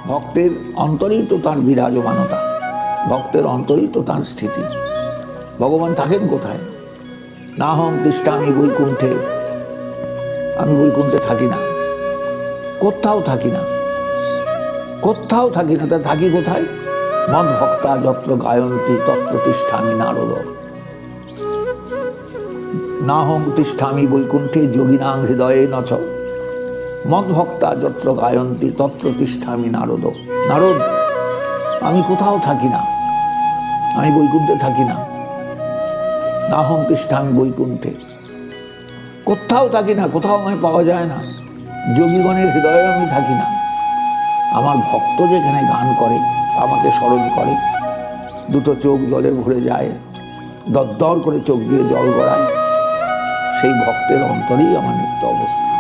ভক্তের অন্তরেই তো তার বিরাজমানতা, ভক্তের অন্তরেই তো তার স্থিতি। ভগবান থাকেন কোথায়? না হং তিষ্ঠামি বৈকুণ্ঠে, আমি বৈকুণ্ঠে থাকি না, কোথাও থাকি না, কোথাও থাকি না। তা থাকি কোথায়? মদ ভক্তা যত্র গায়ন্তী তত্র তিষ্ঠামি নারদ। না হং তিষ্ঠামি বৈকুণ্ঠে যোগিনাং হৃদয়ে নচ, মদ ভক্তা যত্র গায়ন্তী তত্র তিষ্ঠামি নারদ। নারদ, আমি কোথাও থাকি না, আমি বৈকুণ্ঠে থাকি না। না হং তিষ্ঠামি বৈকুণ্ঠে, কোথাও থাকি না, কোথাও আমায় পাওয়া যায় না। যোগীগণের হৃদয়ে আমি থাকি না। আমার ভক্ত যেখানে গান করে, আমাকে স্মরণ করে, দুটো চোখ জলে ভরে যায়, দরদর করে চোখ দিয়ে জল গড়ায়, সেই ভক্তের অন্তরেই আমার নিত্য অবস্থা।